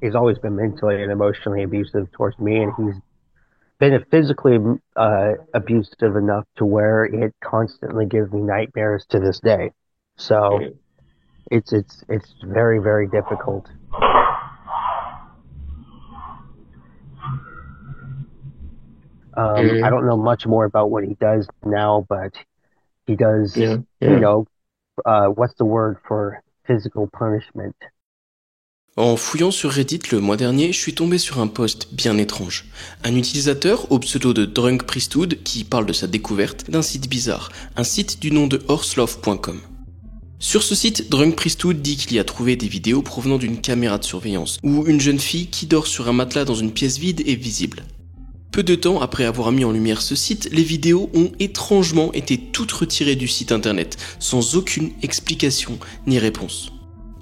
he's always been mentally and emotionally abusive towards me, and he's been physically abusive enough to where it constantly gives me nightmares to this day. So it's very very difficult. I Mhm. don't know much more about what he does now, but he does, Yeah, you yeah. know, what's the word for physical punishment? En fouillant sur Reddit le mois dernier, je suis tombé sur un post bien étrange. Un utilisateur au pseudo de Drunk Priesthood qui parle de sa découverte d'un site bizarre, un site du nom de horselove.com. Sur ce site, Drunk Priesthood dit qu'il y a trouvé des vidéos provenant d'une caméra de surveillance, où une jeune fille qui dort sur un matelas dans une pièce vide est visible. Peu de temps après avoir mis en lumière ce site, les vidéos ont étrangement été toutes retirées du site internet, sans aucune explication ni réponse.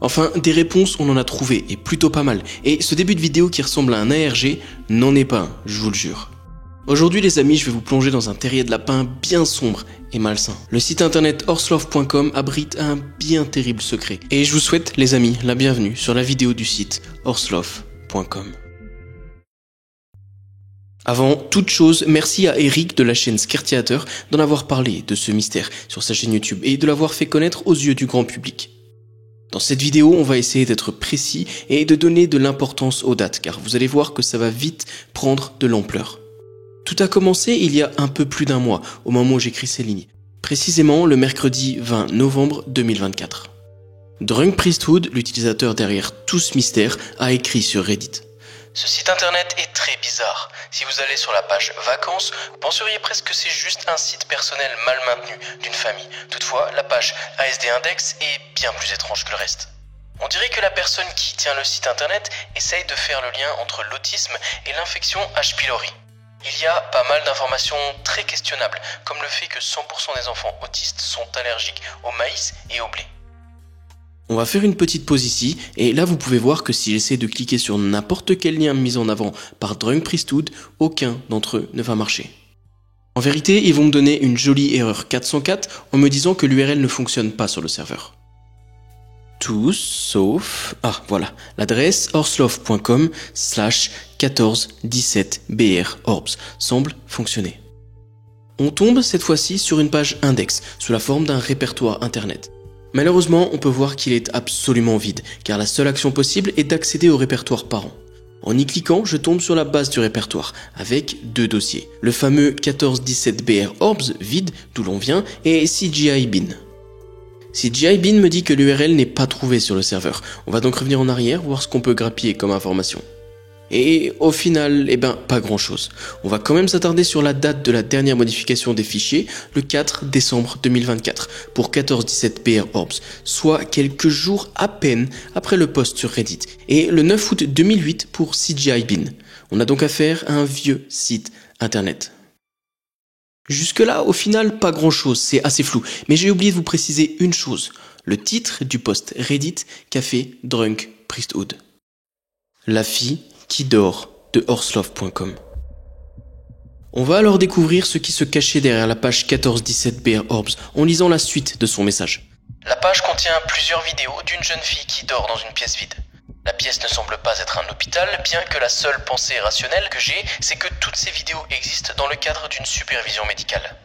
Enfin, des réponses on en a trouvé, et plutôt pas mal, et ce début de vidéo qui ressemble à un ARG n'en est pas un, je vous le jure. Aujourd'hui les amis, je vais vous plonger dans un terrier de lapin bien sombre et malsain. Le site internet horselove.com abrite un bien terrible secret, et je vous souhaite les amis la bienvenue sur la vidéo du site horselove.com. Avant toute chose, merci à Eric de la chaîne Scaretheater d'en avoir parlé de ce mystère sur sa chaîne YouTube et de l'avoir fait connaître aux yeux du grand public. Dans cette vidéo, on va essayer d'être précis et de donner de l'importance aux dates, car vous allez voir que ça va vite prendre de l'ampleur. Tout a commencé il y a un peu plus d'un mois, au moment où j'écris ces lignes. Précisément le mercredi 20 novembre 2024. Drunk Priesthood, l'utilisateur derrière tout ce mystère, a écrit sur Reddit. Ce site internet est très bizarre. Si vous allez sur la page vacances, vous penseriez presque que c'est juste un site personnel mal maintenu d'une famille. Toutefois, la page ASD Index est bien plus étrange que le reste. On dirait que la personne qui tient le site internet essaye de faire le lien entre l'autisme et l'infection H. pylori. Il y a pas mal d'informations très questionnables, comme le fait que 100% des enfants autistes sont allergiques au maïs et au blé. On va faire une petite pause ici, et là vous pouvez voir que si j'essaie de cliquer sur n'importe quel lien mis en avant par Drunk Priesthood, aucun d'entre eux ne va marcher. En vérité, ils vont me donner une jolie erreur 404 en me disant que l'URL ne fonctionne pas sur le serveur. Tout sauf... Ah voilà, l'adresse horselove.com/1417brorbs semble fonctionner. On tombe cette fois-ci sur une page index, sous la forme d'un répertoire internet. Malheureusement, on peut voir qu'il est absolument vide, car la seule action possible est d'accéder au répertoire parent. En y cliquant, je tombe sur la base du répertoire, avec deux dossiers. Le fameux 1417brorbs vide, d'où l'on vient, et CGI bin. CGI bin me dit que l'URL n'est pas trouvée sur le serveur. On va donc revenir en arrière, voir ce qu'on peut grappiller comme information. Et au final, pas grand chose. On va quand même s'attarder sur la date de la dernière modification des fichiers, le 4 décembre 2024, pour 1417brorbs, soit quelques jours à peine après le post sur Reddit, et le 9 août 2008 pour CGI bin. On a donc affaire à un vieux site internet. Jusque là, au final, pas grand chose, c'est assez flou, mais j'ai oublié de vous préciser une chose, le titre du post Reddit qu'a fait Drunk Priesthood. La fille qui dort de horselove.com. On va alors découvrir ce qui se cachait derrière la page 1417brorbs en lisant la suite de son message. La page contient plusieurs vidéos d'une jeune fille qui dort dans une pièce vide. La pièce ne semble pas être un hôpital, bien que la seule pensée rationnelle que j'ai, c'est que toutes ces vidéos existent dans le cadre d'une supervision médicale.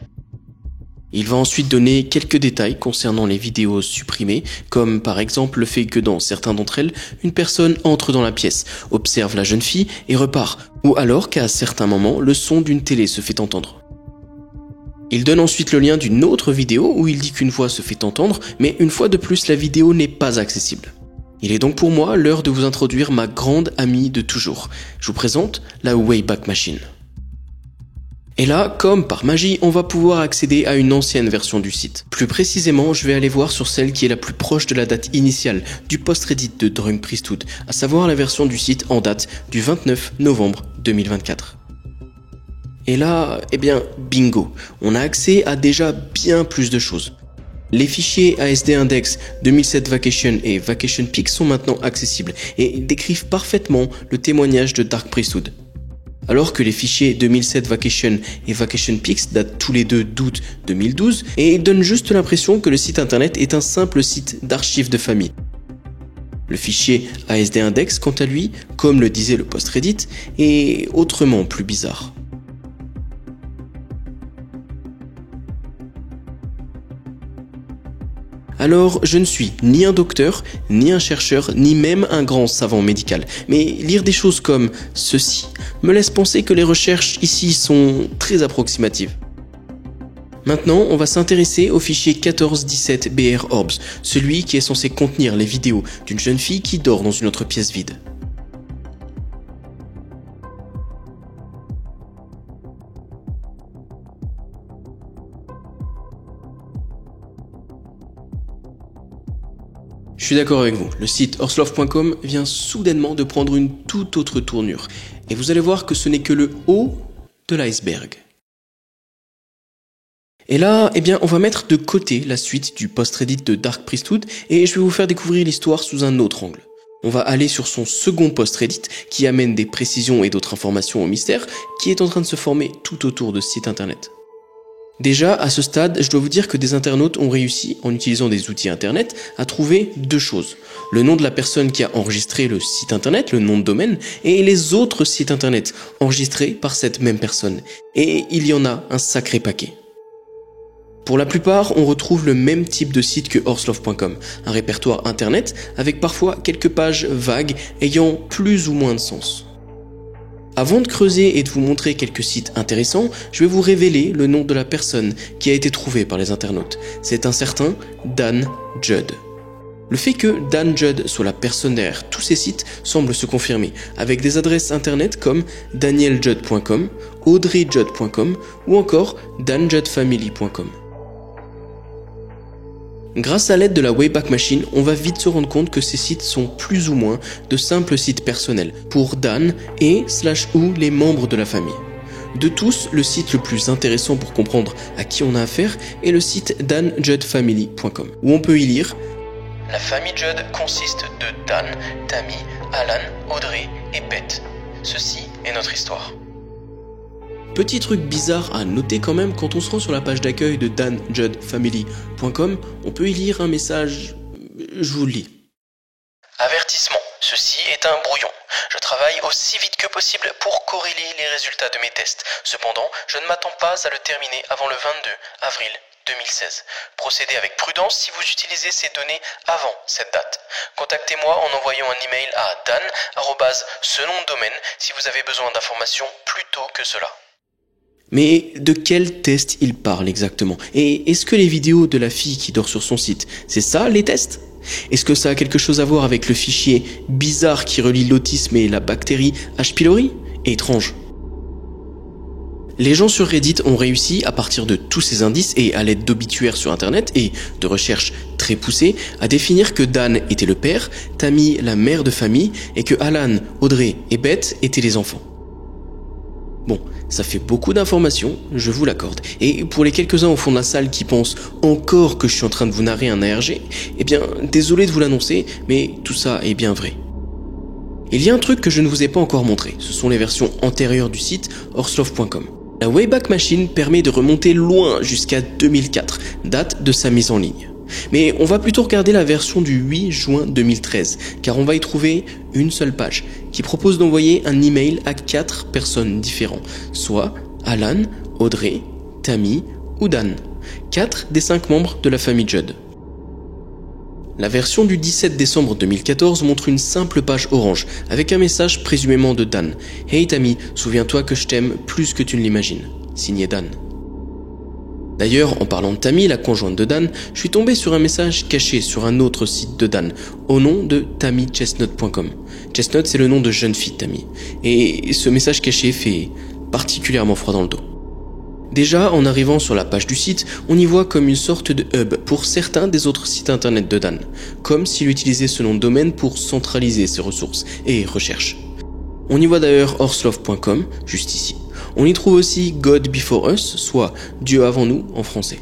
Il va ensuite donner quelques détails concernant les vidéos supprimées, comme par exemple le fait que dans certains d'entre elles, une personne entre dans la pièce, observe la jeune fille et repart, ou alors qu'à certains moments, le son d'une télé se fait entendre. Il donne ensuite le lien d'une autre vidéo où il dit qu'une voix se fait entendre, mais une fois de plus, la vidéo n'est pas accessible. Il est donc pour moi l'heure de vous introduire ma grande amie de toujours. Je vous présente la Wayback Machine. Et là, comme par magie, on va pouvoir accéder à une ancienne version du site. Plus précisément, je vais aller voir sur celle qui est la plus proche de la date initiale du post Reddit de Drunk Priesthood, à savoir la version du site en date du 29 novembre 2024. Et là, bingo, on a accès à déjà bien plus de choses. Les fichiers ASD Index 2007 Vacation et Vacation Peak sont maintenant accessibles et décrivent parfaitement le témoignage de Dark Priesthood. Alors que les fichiers 2007 Vacation et Vacation Pics datent tous les deux d'août 2012 et donnent juste l'impression que le site internet est un simple site d'archives de famille. Le fichier ASD Index, quant à lui, comme le disait le post Reddit, est autrement plus bizarre. Alors, je ne suis ni un docteur, ni un chercheur, ni même un grand savant médical. Mais lire des choses comme ceci me laisse penser que les recherches ici sont très approximatives. Maintenant, on va s'intéresser au fichier 1417 BR Orbs, celui qui est censé contenir les vidéos d'une jeune fille qui dort dans une autre pièce vide. Je suis d'accord avec vous, le site Horselove.com vient soudainement de prendre une toute autre tournure. Et vous allez voir que ce n'est que le haut de l'iceberg. Et là, on va mettre de côté la suite du post-Reddit de Dark Priesthood et je vais vous faire découvrir l'histoire sous un autre angle. On va aller sur son second post-Reddit qui amène des précisions et d'autres informations au mystère qui est en train de se former tout autour de ce site internet. Déjà, à ce stade, je dois vous dire que des internautes ont réussi, en utilisant des outils internet, à trouver deux choses. Le nom de la personne qui a enregistré le site internet, le nom de domaine, et les autres sites internet enregistrés par cette même personne. Et il y en a un sacré paquet. Pour la plupart, on retrouve le même type de site que Horselove.com, un répertoire internet avec parfois quelques pages vagues ayant plus ou moins de sens. Avant de creuser et de vous montrer quelques sites intéressants, je vais vous révéler le nom de la personne qui a été trouvée par les internautes. C'est un certain Dan Judd. Le fait que Dan Judd soit la personne derrière tous ces sites semble se confirmer, avec des adresses internet comme danieljudd.com, audreyjudd.com ou encore danjuddfamily.com. Grâce à l'aide de la Wayback Machine, on va vite se rendre compte que ces sites sont plus ou moins de simples sites personnels pour Dan et/ou les membres de la famille. De tous, le site le plus intéressant pour comprendre à qui on a affaire est le site danjuddfamily.com, où on peut y lire « La famille Judd consiste de Dan, Tammy, Alan, Audrey et Beth. Ceci est notre histoire. » Petit truc bizarre à noter quand même, quand on se rend sur la page d'accueil de danjuddfamily.com, on peut y lire un message, je vous le lis. Avertissement, ceci est un brouillon. Je travaille aussi vite que possible pour corréler les résultats de mes tests. Cependant, je ne m'attends pas à le terminer avant le 22 avril 2016. Procédez avec prudence si vous utilisez ces données avant cette date. Contactez-moi en envoyant un email à dan@ce-nom-de-domaine si vous avez besoin d'informations plus tôt que cela. Mais de quel test il parle exactement? Et est-ce que les vidéos de la fille qui dort sur son site, c'est ça les tests? Est-ce que ça a quelque chose à voir avec le fichier bizarre qui relie l'autisme et la bactérie H. pylori? Étrange. Les gens sur Reddit ont réussi, à partir de tous ces indices et à l'aide d'obituaires sur internet et de recherches très poussées, à définir que Dan était le père, Tammy la mère de famille et que Alan, Audrey et Beth étaient les enfants. Bon, ça fait beaucoup d'informations, je vous l'accorde. Et pour les quelques-uns au fond de la salle qui pensent encore que je suis en train de vous narrer un ARG, désolé de vous l'annoncer, mais tout ça est bien vrai. Il y a un truc que je ne vous ai pas encore montré, ce sont les versions antérieures du site horselove.com. La Wayback Machine permet de remonter loin jusqu'à 2004, date de sa mise en ligne. Mais on va plutôt regarder la version du 8 juin 2013, car on va y trouver une seule page, qui propose d'envoyer un email à 4 personnes différentes, soit Alan, Audrey, Tammy ou Dan, 4 des 5 membres de la famille Judd. La version du 17 décembre 2014 montre une simple page orange, avec un message présumément de Dan. « Hey Tammy, souviens-toi que je t'aime plus que tu ne l'imagines. » Signé Dan. D'ailleurs, en parlant de Tammy, la conjointe de Dan, je suis tombé sur un message caché sur un autre site de Dan, au nom de tammychestnut.com. Chestnut, c'est le nom de jeune fille de Tammy. Et ce message caché fait particulièrement froid dans le dos. Déjà, en arrivant sur la page du site, on y voit comme une sorte de hub pour certains des autres sites internet de Dan, comme s'il utilisait ce nom de domaine pour centraliser ses ressources et recherches. On y voit d'ailleurs horselove.com, juste ici. On y trouve aussi God Before Us, soit Dieu avant nous en français.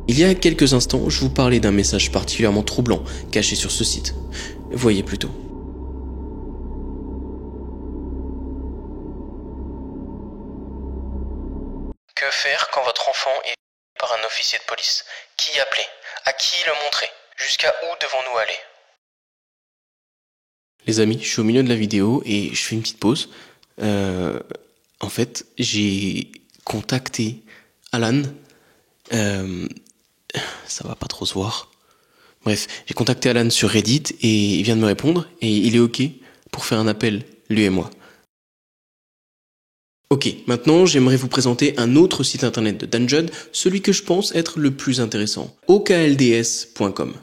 Il y a quelques instants, je vous parlais d'un message particulièrement troublant caché sur ce site. Voyez plutôt. Que faire quand votre enfant est par un officier de police? Qui appeler? À qui le montrer? Jusqu'à où devons-nous aller? Les amis, je suis au milieu de la vidéo et je fais une petite pause. En fait, j'ai contacté Alan. Ça va pas trop se voir. Bref, j'ai contacté Alan sur Reddit et il vient de me répondre et il est OK pour faire un appel, lui et moi. Ok, maintenant j'aimerais vous présenter un autre site internet de Dan Judd, celui que je pense être le plus intéressant, oklds.com.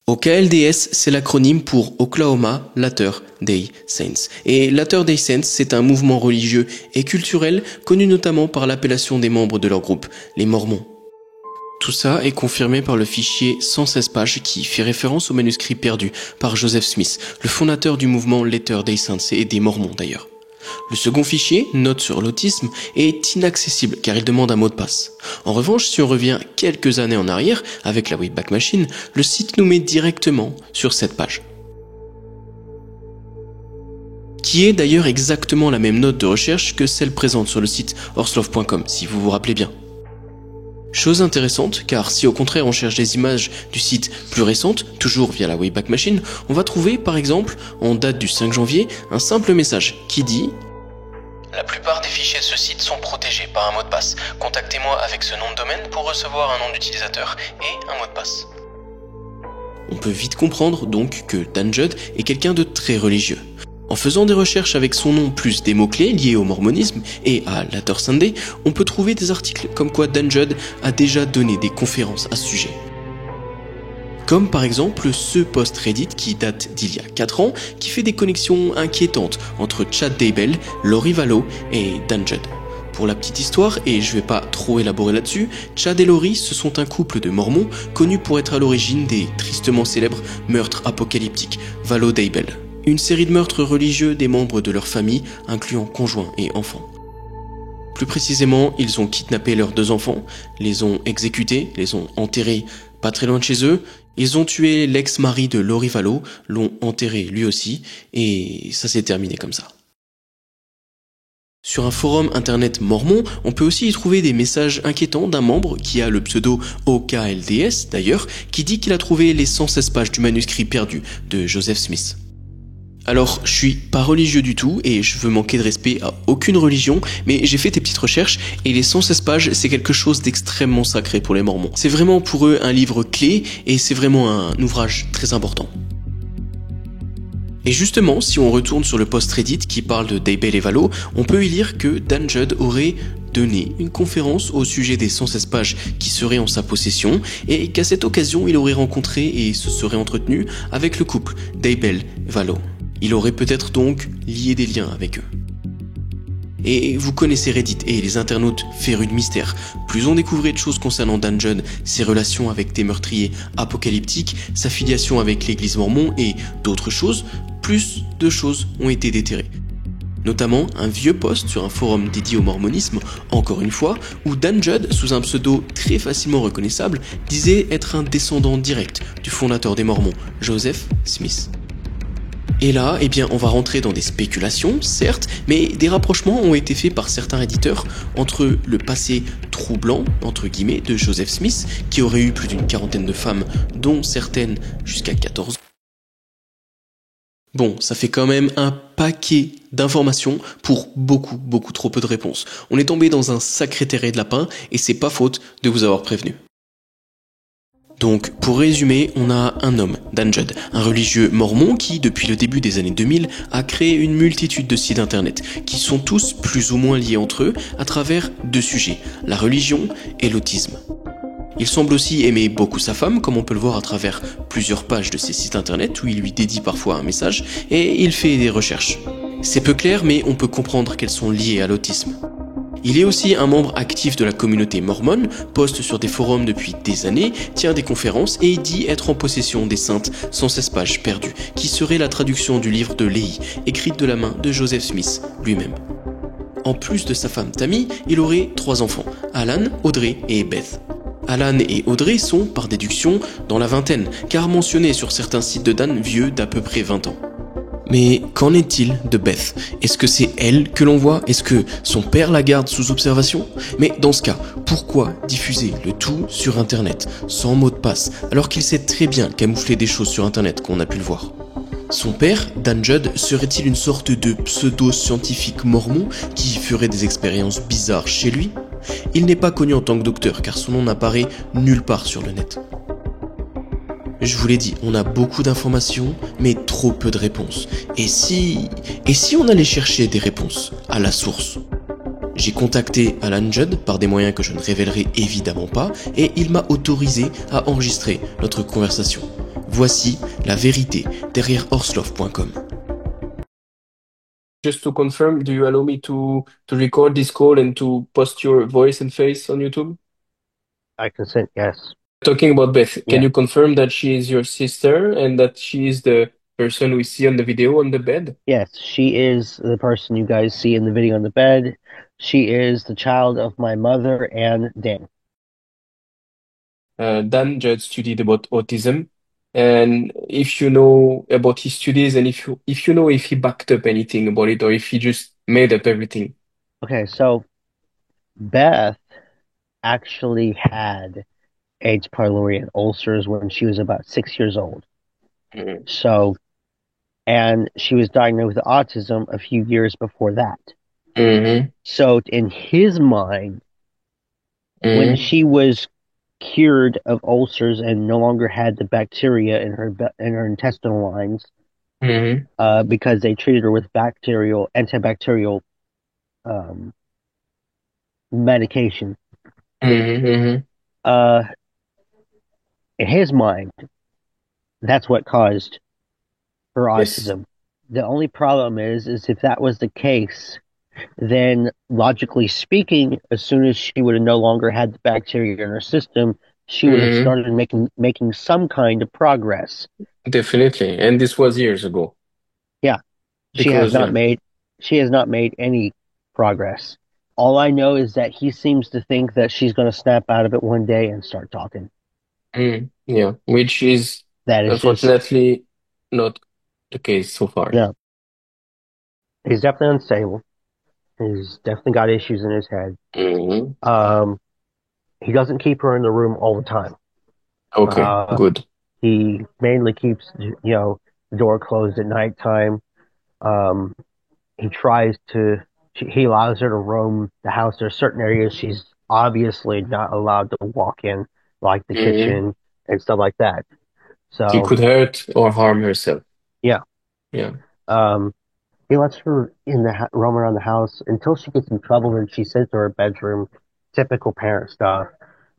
OKLDS, c'est l'acronyme pour Oklahoma Latter-day Saints. Et Latter-day Saints, c'est un mouvement religieux et culturel connu notamment par l'appellation des membres de leur groupe, les Mormons. Tout ça est confirmé par le fichier 116 pages qui fait référence au manuscrit perdu par Joseph Smith, le fondateur du mouvement Latter-day Saints et des Mormons d'ailleurs. Le second fichier, Notes sur l'autisme, est inaccessible car il demande un mot de passe. En revanche, si on revient quelques années en arrière avec la Wayback Machine, le site nous met directement sur cette page. Qui est d'ailleurs exactement la même note de recherche que celle présente sur le site horselove.com, si vous vous rappelez bien. Chose intéressante, car si au contraire on cherche des images du site plus récentes, toujours via la Wayback Machine, on va trouver par exemple, en date du 5 janvier, un simple message qui dit « La plupart des fichiers de ce site sont protégés par un mot de passe. Contactez-moi avec ce nom de domaine pour recevoir un nom d'utilisateur et un mot de passe. » On peut vite comprendre donc que Dan Judd est quelqu'un de très religieux. En faisant des recherches avec son nom plus des mots-clés liés au mormonisme et à Latter Sunday, on peut trouver des articles comme quoi Dan Judd a déjà donné des conférences à ce sujet. Comme par exemple ce post Reddit qui date d'il y a 4 ans, qui fait des connexions inquiétantes entre Chad Daybell, Lori Vallow et Dan Judd. Pour la petite histoire, et je vais pas trop élaborer là-dessus, Chad et Lori, ce sont un couple de mormons connus pour être à l'origine des tristement célèbres meurtres apocalyptiques Vallow-Daybell. Une série de meurtres religieux des membres de leur famille, incluant conjoints et enfants. Plus précisément, ils ont kidnappé leurs 2 enfants, les ont exécutés, les ont enterrés pas très loin de chez eux, ils ont tué l'ex-mari de Lori Vallow, l'ont enterré lui aussi, et ça s'est terminé comme ça. Sur un forum internet mormon, on peut aussi y trouver des messages inquiétants d'un membre qui a le pseudo OKLDS d'ailleurs, qui dit qu'il a trouvé les 116 pages du manuscrit perdu de Joseph Smith. Alors, je suis pas religieux du tout et je veux manquer de respect à aucune religion, mais j'ai fait des petites recherches et les 116 pages, c'est quelque chose d'extrêmement sacré pour les Mormons. C'est vraiment pour eux un livre clé et c'est vraiment un ouvrage très important. Et justement, si on retourne sur le post Reddit qui parle de Daybell et Vallow, on peut y lire que Dan Judd aurait donné une conférence au sujet des 116 pages qui seraient en sa possession et qu'à cette occasion, il aurait rencontré et se serait entretenu avec le couple Daybell-Vallow. Il aurait peut-être donc lié des liens avec eux. Et vous connaissez Reddit et les internautes férus de mystère. Plus on découvrait de choses concernant Dan Judd, ses relations avec des meurtriers apocalyptiques, sa filiation avec l'église mormon et d'autres choses, plus de choses ont été déterrées. Notamment un vieux post sur un forum dédié au mormonisme, encore une fois, où Dan Judd, sous un pseudo très facilement reconnaissable, disait être un descendant direct du fondateur des Mormons, Joseph Smith. Et là, eh bien, on va rentrer dans des spéculations, certes, mais des rapprochements ont été faits par certains éditeurs entre le passé troublant, entre guillemets, de Joseph Smith, qui aurait eu plus d'une 40aine de femmes, dont certaines jusqu'à 14. Bon, ça fait quand même un paquet d'informations pour beaucoup trop peu de réponses. On est tombé dans un sacré terrain de lapin, et c'est pas faute de vous avoir prévenu. Donc, pour résumer, on a un homme, Dan Judd, un religieux mormon qui, depuis le début des années 2000, a créé une multitude de sites internet, qui sont tous plus ou moins liés entre eux à travers 2 sujets, la religion et l'autisme. Il semble aussi aimer beaucoup sa femme, comme on peut le voir à travers plusieurs pages de ses sites internet où il lui dédie parfois un message, et il fait des recherches. C'est peu clair, mais on peut comprendre qu'elles sont liées à l'autisme. Il est aussi un membre actif de la communauté mormone, poste sur des forums depuis des années, tient des conférences et dit être en possession des saintes 116 pages perdues, qui serait la traduction du livre de Léhi, écrite de la main de Joseph Smith lui-même. En plus de sa femme Tammy, il aurait 3 enfants, Alan, Audrey et Beth. Alan et Audrey sont, par déduction, dans la vingtaine, car mentionnés sur certains sites de Dan vieux d'à peu près 20 ans. Mais qu'en est-il de Beth? Est-ce que c'est elle que l'on voit? Est-ce que son père la garde sous observation? Mais dans ce cas, pourquoi diffuser le tout sur internet, sans mot de passe, alors qu'il sait très bien camoufler des choses sur internet qu'on a pu le voir? Son père, Dan Judd, serait-il une sorte de pseudo-scientifique mormon qui ferait des expériences bizarres chez lui? Il n'est pas connu en tant que docteur car son nom n'apparaît nulle part sur le net. Je vous l'ai dit, on a beaucoup d'informations, mais trop peu de réponses. Et si on allait chercher des réponses à la source? J'ai contacté Alan Judd par des moyens que je ne révélerai évidemment pas, et il m'a autorisé à enregistrer notre conversation. Voici la vérité derrière Orsloff.com. Just to confirm, do you allow me to record this call and to post your voice and face on YouTube? I consent, yes. Talking about Beth, can Yeah. you confirm that she is your sister and that she is the person we see on the video on the bed? Yes, she is the person you guys see in the video on the bed. She is the child of my mother and Dan. Dan Judd studied about autism, and if you know about his studies and if you know if he backed up anything about it or if he just made up everything. Okay, so Beth actually had H. pylori and ulcers when she was about 6 years old. Mm-hmm. So, and she was diagnosed with autism a few years before that. Mm-hmm. So, in his mind, when Mm-hmm. she was cured of ulcers and no longer had the bacteria in her intestinal lines, because they treated her with antibacterial medication. Mm-hmm. In his mind, that's what caused her Yes. autism. The only problem is if that was the case, then logically speaking, as soon as she would have no longer had the bacteria in her system, she would have Mm-hmm. started making some kind of progress. Definitely. And this was years ago. Yeah, she has Because not made any progress. All I know is that he seems to think that she's going to snap out of it one day and start talking. yeah, which is That is just unfortunately not the case so far. no. He's definitely unstable. He's definitely got issues in his head. Mm-hmm. He doesn't keep her in the room all the time. Okay, good. He mainly keeps, the door closed at nighttime. He tries to, he allows her to roam the house. There's certain areas she's obviously not allowed to walk in, like the Mm-hmm. kitchen and stuff like that. She So, could hurt or harm herself. yeah. Yeah. He lets her roam around the house until she gets in trouble and she sends to her bedroom. Typical parent stuff.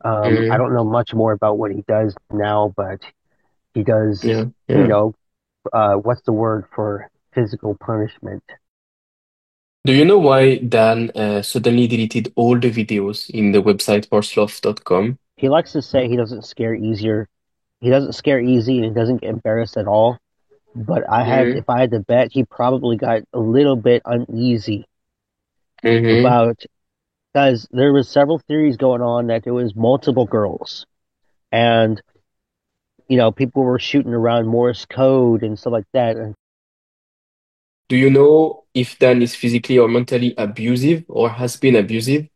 I Mm-hmm. don't know much more about what he does now, but he does, Yeah. Yeah. what's the word for physical punishment? Do you know why Dan suddenly deleted all the videos in the website horseloft.com? He likes to say he doesn't scare easier. He doesn't scare easy and he doesn't get embarrassed at all. But Mm-hmm. if I had to bet, he probably got a little bit uneasy Mm-hmm. about, because there was several theories going on that there was multiple girls, and people were shooting around Morse code and stuff like that. And Do you know if Dan is physically or mentally abusive or has been abusive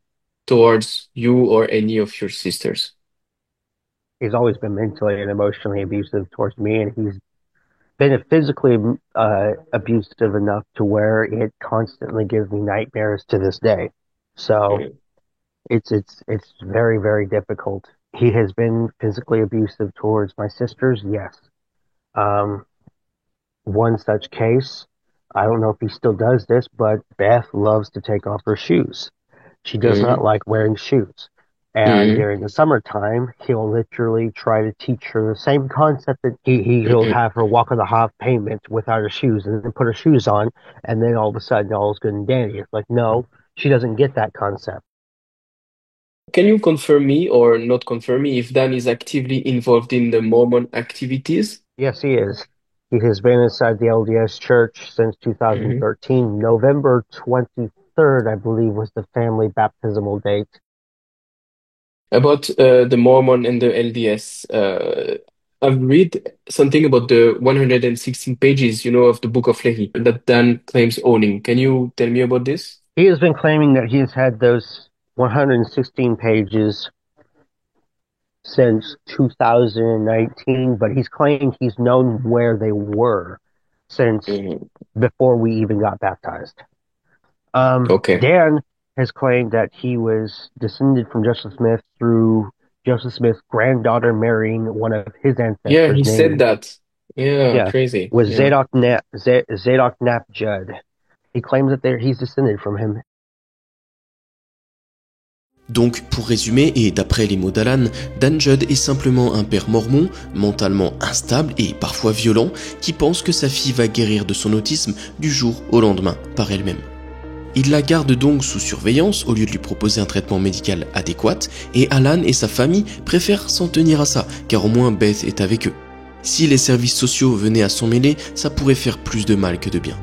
towards you or any of your sisters? he's always been mentally and emotionally abusive towards me, and he's been physically abusive enough to where it constantly gives me nightmares to this day. So Mm. it's very, very difficult. He has been physically abusive towards my sisters, yes. Um, One such case, I don't know if he still does this, but Beth loves to take off her shoes. She does not Mm. like wearing shoes. And Mm. during the summertime, he'll literally try to teach her the same concept that he'll Mm. have her walk on the hot pavement without her shoes and then put her shoes on. And then all of a sudden, all is good and dandy. It's like, no, she doesn't get that concept. Can you confirm me or not confirm me if Dan is actively involved in the Mormon activities? Yes, he is. He has been inside the LDS Church since Mhm. 2013. November 23rd, I believe, was the family baptismal date. About the Mormon and the LDS, I've read something about the 116 pages, of the Book of Lehi that Dan claims owning. Can you tell me about this? He has been claiming that he has had those 116 pages since 2019, but he's claimed he's known where they were. since before we even got baptized. Okay. Dan has claimed that he was descended from Joseph Smith through Joseph Smith's granddaughter marrying one of his ancestors. Yeah, he said that. Yeah, crazy. Was Yeah. Zadok Nap Judd. He claims that he's descended from him. Donc, pour résumer, et d'après les mots d'Alan, Dan Judd est simplement un père mormon, mentalement instable et parfois violent, qui pense que sa fille va guérir de son autisme du jour au lendemain par elle-même. Il la garde donc sous surveillance au lieu de lui proposer un traitement médical adéquat, et Alan et sa famille préfèrent s'en tenir à ça, car au moins Beth est avec eux. Si les services sociaux venaient à s'en mêler, ça pourrait faire plus de mal que de bien.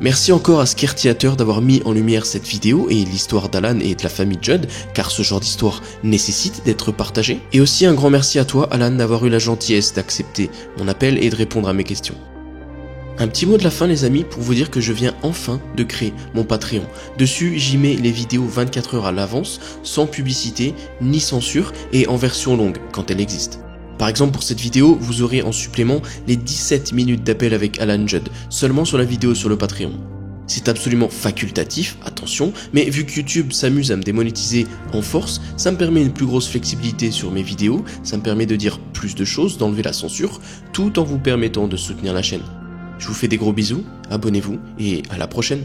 Merci encore à Scare Theater d'avoir mis en lumière cette vidéo et l'histoire d'Alan et de la famille Judd, car ce genre d'histoire nécessite d'être partagée. Et aussi un grand merci à toi, Alan, d'avoir eu la gentillesse d'accepter mon appel et de répondre à mes questions. Un petit mot de la fin les amis pour vous dire que je viens enfin de créer mon Patreon. Dessus j'y mets les vidéos 24 heures à l'avance, sans publicité ni censure et en version longue quand elle existe. Par exemple pour cette vidéo, vous aurez en supplément les 17 minutes d'appel avec Alan Judd, seulement sur la vidéo sur le Patreon. C'est absolument facultatif, attention, mais vu que YouTube s'amuse à me démonétiser en force, ça me permet une plus grosse flexibilité sur mes vidéos, ça me permet de dire plus de choses, d'enlever la censure, tout en vous permettant de soutenir la chaîne. Je vous fais des gros bisous, abonnez-vous et à la prochaine.